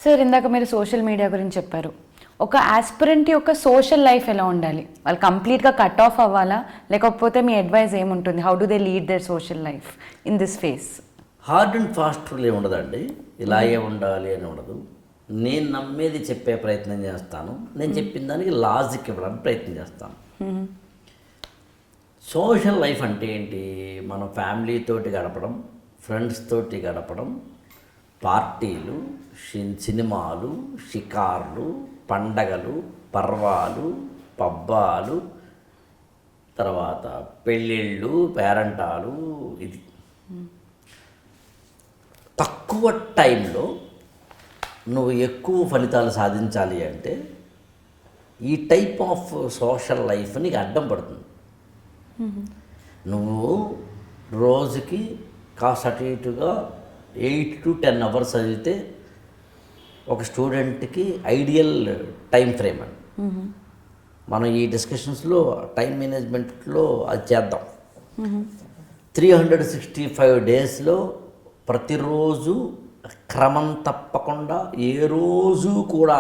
Sir, ఇందాక మీరు social media గురించి చెప్పారు. ఒక ఆస్పిరెంట్ యొక్క సోషల్ లైఫ్ ఎలా ఉండాలి? వాళ్ళు కంప్లీట్గా కట్ ఆఫ్ అవ్వాలా, లేకపోతే మీ అడ్వైస్ ఏముంటుంది? How do they lead their social life in this phase? Hard and fast rule ఏమి ఉండదండి, ఇలాగే ఉండాలి అని ఉండదు. నేను నమ్మేది చెప్పే ప్రయత్నం చేస్తాను, నేను చెప్పిన దానికి లాజిక్ ఇవ్వడానికి ప్రయత్నం చేస్తాను. సోషల్ లైఫ్ అంటే ఏంటి? మనం ఫ్యామిలీతోటి గడపడం, ఫ్రెండ్స్ తోటి గడపడం, పార్టీలు, సినిమాలు, షికార్లు, పండగలు, పర్వాలు, పబ్బాలు, తర్వాత పెళ్ళిళ్ళు, పేరంటాలు. ఇది తక్కువ టైంలో నువ్వు ఎక్కువ ఫలితాలు సాధించాలి అంటే ఈ టైప్ ఆఫ్ సోషల్ లైఫ్ నీకు అడ్డం పడుతుంది. నువ్వు రోజుకి కాస్త అటు ఇటుగా 8 to 10 అవర్స్ చదివితే ఒక స్టూడెంట్కి ఐడియల్ టైం ఫ్రేమ్ అని. మనం ఈ డిస్కషన్స్లో టైం మేనేజ్మెంట్లో అది చేద్దాం. 365 డేస్లో ప్రతిరోజు క్రమం తప్పకుండా ఏ రోజు కూడా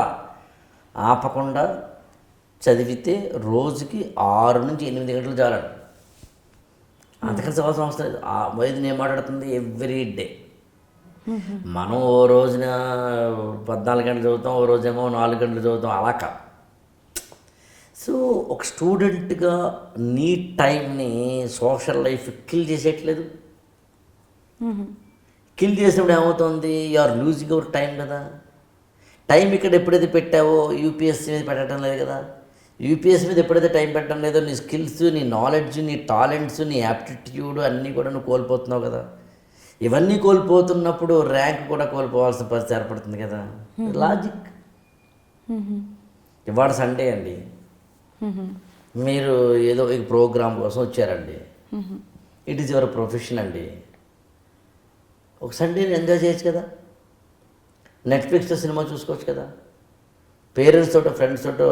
ఆపకుండా చదివితే రోజుకి 6 నుంచి 8 గంటలు చాలండి. అంతకంటే అవసరం లేదు. వైద్య నేను మాట్లాడుతుంది ఎవ్రీ డే. మనం ఓ రోజున 14 గంటలు చదువుతాం, ఓ రోజేమో 4 గంటలు చదువుతాం, అలా కాదు. సో ఒక స్టూడెంట్గా నీ టైంని సోషల్ లైఫ్ కిల్ చేసేయట్లేదు. కిల్ చేసినప్పుడు ఏమవుతుంది? You are losing our time కదా. టైం ఇక్కడ ఎప్పుడైతే పెట్టావో యూపీఎస్సీ మీద పెట్టడం లేదు కదా. యూపీఎస్సీ మీద ఎప్పుడైతే టైం పెట్టడం లేదో నీ స్కిల్స్, నీ నాలెడ్జ్, నీ టాలెంట్స్, నీ యాప్టిట్యూడ్ అన్నీ కూడా నువ్వు కోల్పోతున్నావు కదా. ఇవన్నీ కోల్పోతున్నప్పుడు ర్యాంక్ కూడా కోల్పోవాల్సిన పరిస్థితి ఏర్పడుతుంది కదా. లాజిక్. ఇవాళ సండే అండి, మీరు ఏదో ఈ ప్రోగ్రామ్ కోసం వచ్చారండి, ఇట్ ఈజ్ యువర్ ప్రొఫెషన్ అండి. ఒక సండేని ఎంజాయ్ చేయొచ్చు కదా, నెట్ఫ్లిక్స్లో సినిమా చూసుకోవచ్చు కదా, పేరెంట్స్ తోటో ఫ్రెండ్స్ తోటో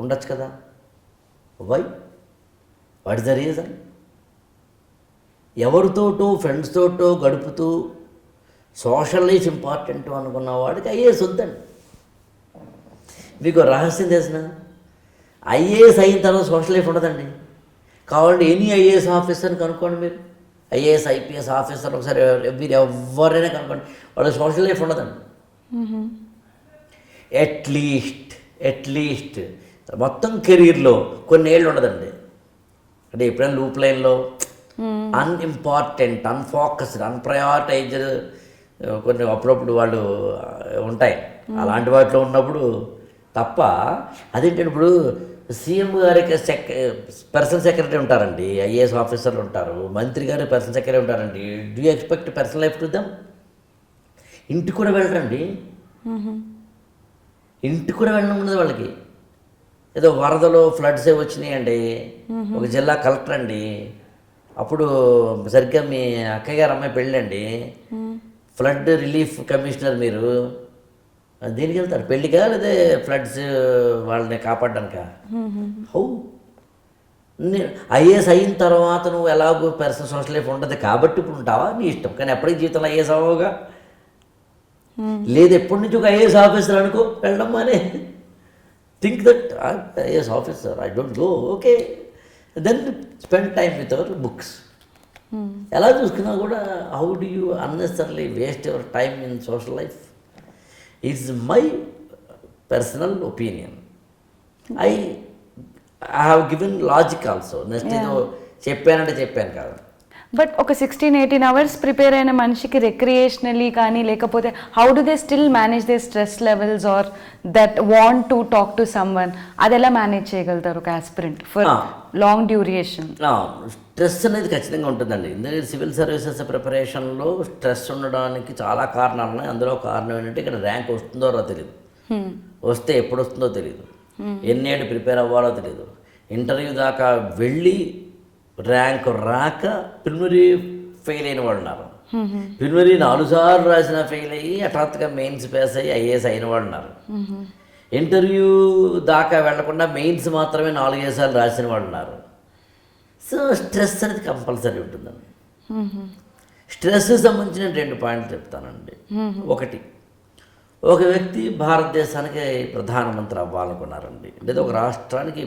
ఉండొచ్చు కదా. Why? What is the reason? ఎవరితోటో ఫ్రెండ్స్ తోటో గడుపుతూ సోషల్ లైఫ్ ఇంపార్టెంట్ అనుకున్న వాడికి ఐఏఎస్ వద్దండి. మీకు రహస్యం తెలిసిన, ఐఏఎస్ అయిన తర్వాత సోషల్ లైఫ్ ఉండదండి. కావాలంటే ఎనీ ఐఏఎస్ ఆఫీసర్ని కనుక్కోండి. మీరు ఐఏఎస్ ఐపీఎస్ ఆఫీసర్ ఒకసారి మీరు ఎవరైనా కనుక్కోండి, వాళ్ళకి సోషల్ లైఫ్ ఉండదండి. అట్లీస్ట్ మొత్తం కెరీర్లో కొన్ని ఏళ్ళు ఉండదండి. అంటే ఎప్పుడైనా లూప్ లైన్లో అన్ఇంపార్టెంట్, అన్ఫోకస్డ్, అన్ప్రయారిటైజ్డ్ కొన్ని అప్పుడప్పుడు వాళ్ళు ఉంటాయి. అలాంటి వాటిలో ఉన్నప్పుడు తప్ప. అదేంటంటే ఇప్పుడు సీఎం గారికి పర్సనల్ సెక్రటరీ ఉంటారండి, ఐఏఎస్ ఆఫీసర్లు ఉంటారు, మంత్రి గారు పర్సనల్ సెక్రటరీ ఉంటారండి. Do you expect personal life to them? ఇంటికి కూడా వెళ్ళరండి. ఇంటికి కూడా వెళ్ళడం ఉండదు వాళ్ళకి. ఏదో వరదలు ఫ్లడ్స్ వచ్చినాయండి, ఒక జిల్లా కలెక్టర్ అండి, అప్పుడు సరిగ్గా మీ అక్కయ్య గారు అమ్మాయి పెళ్ళండి, ఫ్లడ్ రిలీఫ్ కమిషనర్. మీరు దేనికి వెళ్తారు? పెళ్ళికా లేదా ఫ్లడ్స్ వాళ్ళని కాపాడడానికా? హౌ? ఐఏఎస్ అయిన తర్వాత నువ్వు ఎలాగో పర్సనల్ సోషల్ లైఫ్ ఉండదు కాబట్టి ఇప్పుడు ఉంటావా, నీ ఇష్టం. కానీ ఎప్పటికీ జీవితంలో ఐఏఎస్ అవ్వగా లేదు. ఎప్పటి నుంచి ఒక ఐఏఎస్ ఆఫీసర్ అనుకో, వెళ్ళడం అనే think that IAS officer I don't go, okay, then spend time with our books. ఎలా చూసుకున్నా కూడా how do you unnecessary waste your time in social life? It's my personal opinion. I have given logic also. Next ఏదో చెప్పానంటే చెప్పాను కాదు. But ఒక 16-18 hours prepare అయిన మనిషికి రిక్రియేషనలీ కానీ, లేకపోతే how do they still manage they stress levels are that want to talk to someone? అది ఎలా మేనేజ్ చేయగలుగుతారు ఒక aspirant for long duration? Stress అనేది ఖచ్చితంగా ఉంటుందండి. ఎందుకంటే సివిల్ సర్వీసెస్ ప్రిపరేషన్లో స్ట్రెస్ ఉండడానికి చాలా కారణాలు ఉన్నాయి. అందులో కారణం ఏంటంటే ఇక్కడ ర్యాంక్ వస్తుందో తెలియదు, వస్తే ఎప్పుడు వస్తుందో తెలియదు, ఎన్నేళ్ళు ప్రిపేర్ అవ్వాలో తెలియదు, ఇంటర్వ్యూ దాకా వెళ్ళి ర్యాంక్ రాక ప్రిలిమినరీ ఫెయిల్ అయిన వాళ్ళు ఉన్నారు, ప్రిలిమినరీ 4 సార్లు రాసిన ఫెయిల్ అయ్యి హఠాత్తుగా మెయిన్స్ పాస్ అయ్యి ఐఏఎస్ అయిన వాళ్ళు ఉన్నారు, ఇంటర్వ్యూ దాకా వెళ్లకుండా మెయిన్స్ మాత్రమే 4-5 సార్లు రాసిన వాళ్ళు ఉన్నారు. సో స్ట్రెస్ అనేది కంపల్సరీ ఉంటుందండి. స్ట్రెస్కి సంబంధించిన 2 పాయింట్లు చెప్తానండి. ఒకటి, ఒక వ్యక్తి భారతదేశానికి ప్రధానమంత్రి అవ్వాలనుకున్నారండి, లేదా ఒక రాష్ట్రానికి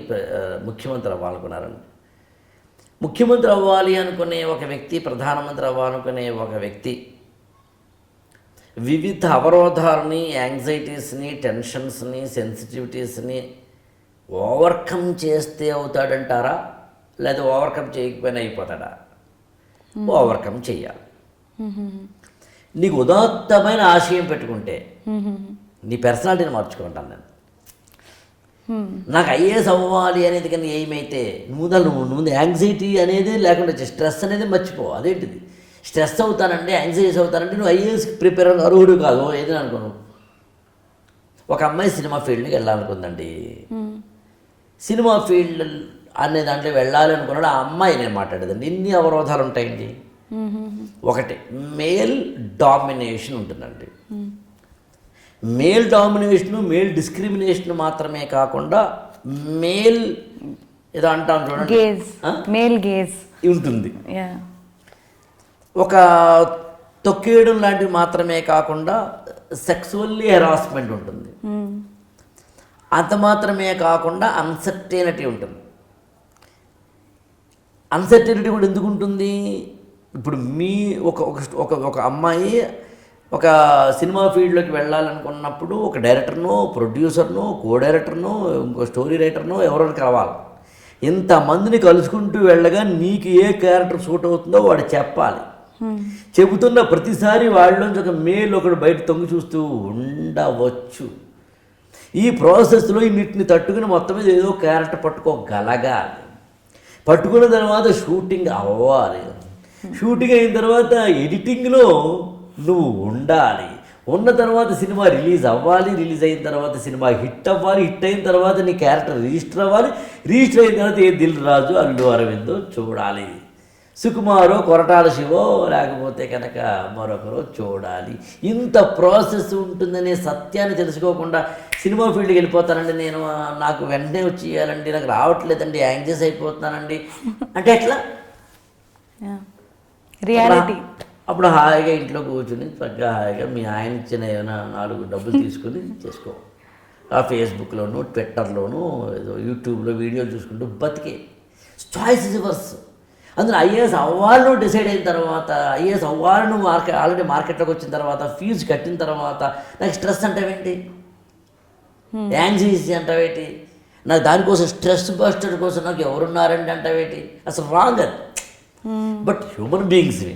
ముఖ్యమంత్రి అవ్వాలనుకున్నారండి. ముఖ్యమంత్రి అవ్వాలి అనుకునే ఒక వ్యక్తి, ప్రధానమంత్రి అవ్వాలనుకునే ఒక వ్యక్తి వివిధ అవరోధాలని, యాంగ్జైటీస్ని, టెన్షన్స్ని, సెన్సిటివిటీస్ని ఓవర్కమ్ చేస్తే అవుతాడంటారా, లేదా ఓవర్కమ్ చేయకపోయినా అయిపోతాడా? ఓవర్కమ్ చేయాలి. నీకు ఉదాత్తమైన ఆశయం పెట్టుకుంటే నీ పర్సనాలిటీని మార్చుకుంటాను నేను. నాకు ఐఏఎస్ అవ్వాలి అనేది కానీ ఏమైతే నువ్వు యాంగ్జైటీ అనేది లేకుండా స్ట్రెస్ అనేది మర్చిపో. అదేంటిది స్ట్రెస్ అవుతానండి, యాంగ్జైటీస్ అవుతానంటే నువ్వు ఐఏఎస్కి ప్రిపేర్ అర్హుడు కాదు. ఏదైనా అనుకోను. ఒక అమ్మాయి సినిమా ఫీల్డ్కి వెళ్ళాలనుకుందండి. సినిమా ఫీల్డ్ అనే దాంట్లో వెళ్ళాలి అనుకున్నాడు. ఆ అమ్మాయి నేను మాట్లాడేదండి. ఎన్ని అవరోధాలు ఉంటాయండి. ఒకటి, మేల్ డామినేషన్ ఉంటుందండి. మేల్ డామినేషను, మేల్ డిస్క్రిమినేషన్ మాత్రమే కాకుండా మేల్ ఏదో అంటాం చూడండి, మేల్ గేజ్ ఉంటుంది. ఒక తొక్కేయడం లాంటివి మాత్రమే కాకుండా సెక్సువల్లీ హెరాస్మెంట్ ఉంటుంది. అంత మాత్రమే కాకుండా అన్సర్టైనిటీ ఉంటుంది. అన్సర్టైనిటీ కూడా ఎందుకు ఉంటుంది? ఇప్పుడు మీ ఒక అమ్మాయి ఒక సినిమా ఫీల్డ్లోకి వెళ్ళాలనుకున్నప్పుడు ఒక డైరెక్టర్నో, ప్రొడ్యూసర్నో, కో డైరెక్టర్నో, ఇంకో స్టోరీ రైటర్నో ఎవరైనా కలవాలి. ఇంతమందిని కలుసుకుంటూ వెళ్ళగా నీకు ఏ క్యారెక్టర్ సూట్ అవుతుందో వాడు చెప్పాలి. చెబుతున్న ప్రతిసారి వాళ్ళలోంచి ఒక మేల్ ఒకడు బయట తొంగి చూస్తూ ఉండవచ్చు. ఈ ప్రాసెస్లో ఇన్నిటిని తట్టుకుని మొత్తం మీద ఏదో క్యారెక్టర్ పట్టుకోగలగాలి. పట్టుకున్న తర్వాత షూటింగ్ అవ్వాలి. షూటింగ్ అయిన తర్వాత ఎడిటింగ్లో నువ్వు ఉండాలి. ఉన్న తర్వాత సినిమా రిలీజ్ అవ్వాలి. రిలీజ్ అయిన తర్వాత సినిమా హిట్ అవ్వాలి. హిట్ అయిన తర్వాత నీ క్యారెక్టర్ రిజిస్టర్ అవ్వాలి. రిజిస్టర్ అయిన తర్వాత ఏ దిల్ రాజు, అల్లు అరవిందో చూడాలి. సుకుమారో, కొరటాల శివో, లేకపోతే కనుక మరొకరో చూడాలి. ఇంత ప్రాసెస్ ఉంటుందనే సత్యాన్ని తెలుసుకోకుండా సినిమా ఫీల్డ్కి వెళ్ళిపోతానండి నేను, నాకు వెంటనే వచ్చి ఇవ్వాలండి, నాకు రావట్లేదండి, యాంగ్జైస్ అయిపోతున్నానండి అంటే ఎట్లా? రియాలిటీ. అప్పుడు హాయిగా ఇంట్లో కూర్చుని చక్కగా హాయిగా మీ ఆయన ఇచ్చిన ఏమైనా 4 డబ్బులు తీసుకుని చేసుకో. ఆ ఫేస్బుక్లోను, ట్విట్టర్లోను, ఏదో యూట్యూబ్లో వీడియోలు చూసుకుంటూ బతికే. Choice is yours. అందులో ఐఏఎస్ అవ్వాలి నువ్వు డిసైడ్ అయిన తర్వాత, ఐఏఎస్ అవ్వాలి నువ్వు ఆల్రెడీ మార్కెట్లోకి వచ్చిన తర్వాత, ఫీజు కట్టిన తర్వాత నాకు స్ట్రెస్ అంటావేంటి, యాంగ్జైటీ అంటావేంటి, నాకు దానికోసం స్ట్రెస్ బస్టర్ కోసం నాకు ఎవరున్నారండి అంటావేంటి? అసలు రాంగ్ అది. బట్ హ్యూమన్ బీయింగ్స్ని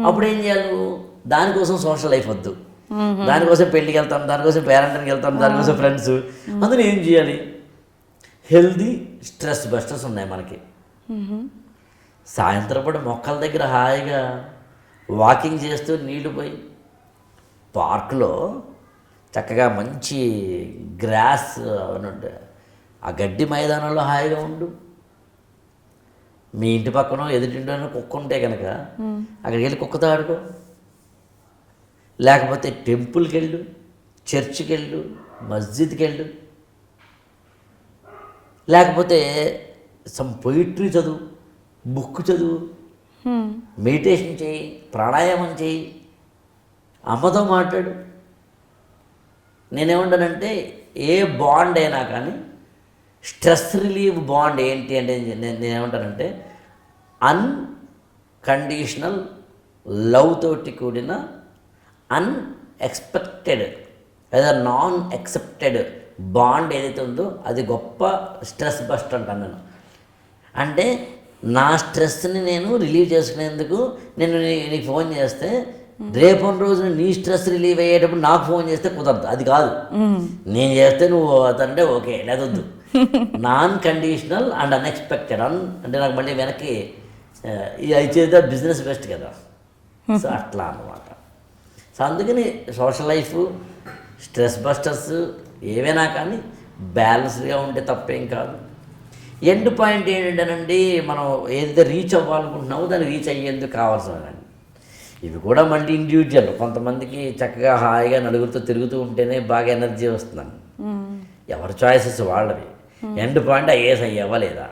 అప్పుడు ఏం చేయాలి నువ్వు? దానికోసం సోషల్ లైఫ్ వద్దు, దానికోసం పెళ్ళికి వెళ్తాం, దానికోసం పేరెంట్కి వెళ్తాం, దానికోసం ఫ్రెండ్స్. అందులో ఏం చేయాలి? హెల్దీ స్ట్రెస్ బస్టర్స్ ఉన్నాయి మనకి. సాయంత్రం పూట మొక్కల దగ్గర హాయిగా వాకింగ్ చేస్తూ నీళ్లు పోయి, పార్క్లో చక్కగా మంచి గ్రాస్ అవునంటే ఆ గడ్డి మైదానంలో హాయిగా ఉండు. మీ ఇంటి పక్కన ఎదుటింటో కుక్క ఉంటే కనుక అక్కడికి వెళ్ళి కుక్కతో ఆడుకో. లేకపోతే టెంపుల్కి వెళ్ళు, చర్చికి వెళ్ళు, మస్జిద్కి వెళ్ళు. లేకపోతే సమ్ పొయిట్రీ చదువు, బుక్ చదువు, మెడిటేషన్ చేయి, ప్రాణాయామం చేయి, అమ్మతో మాట్లాడు. నేనేమంటానంటే ఏ బాండ్ అయినా కానీ స్ట్రెస్ రిలీవ్ బాండ్ ఏంటి అంటే నేనేమంటానంటే అన్కండిషనల్ లవ్ తోటి కూడిన అన్ఎక్స్పెక్టెడ్ లేదా నాన్ యాక్సెప్టెడ్ బాండ్ ఏదైతే ఉందో అది గొప్ప స్ట్రెస్ బస్ట్ అంటాను నేను. అంటే నా స్ట్రెస్ని నేను రిలీవ్ చేసుకునేందుకు నేను నీకు ఫోన్ చేస్తే రేపు రోజున నీ స్ట్రెస్ రిలీవ్ అయ్యేటప్పుడు నాకు ఫోన్ చేస్తే కుదరదు. అది కాదు, నేను చేస్తే నువ్వు అతనంటే ఓకే లేదొద్దు. నాన్ కండిషనల్ అండ్ అన్ఎక్స్పెక్టెడ్ అంటే నాకు మళ్ళీ వెనక్కి ఇది చేద్దా బిజినెస్ బెస్ట్ కదా. సో అట్లా అన్నమాట. సో అందుకని సోషల్ లైఫ్, స్ట్రెస్ బస్టర్స్ ఏవైనా కానీ బ్యాలెన్స్డ్గా ఉంటే తప్పేం కాదు. ఎండ్ పాయింట్ ఏంటంటేనండి, మనం ఏదైతే రీచ్ అవ్వాలనుకుంటున్నామో దాన్ని రీచ్ అయ్యేందుకు కావాల్సినదండి. ఇవి కూడా మళ్ళీ ఇండివిజువల్. కొంతమందికి చక్కగా హాయిగా నలుగురితో తిరుగుతూ ఉంటేనే బాగా ఎనర్జీ వస్తుందండి. ఎవరి చాయిసెస్ వాళ్ళవి. ఎండ్ పాయింట్ ఐఏఎస్ అయ్యావా లేదా,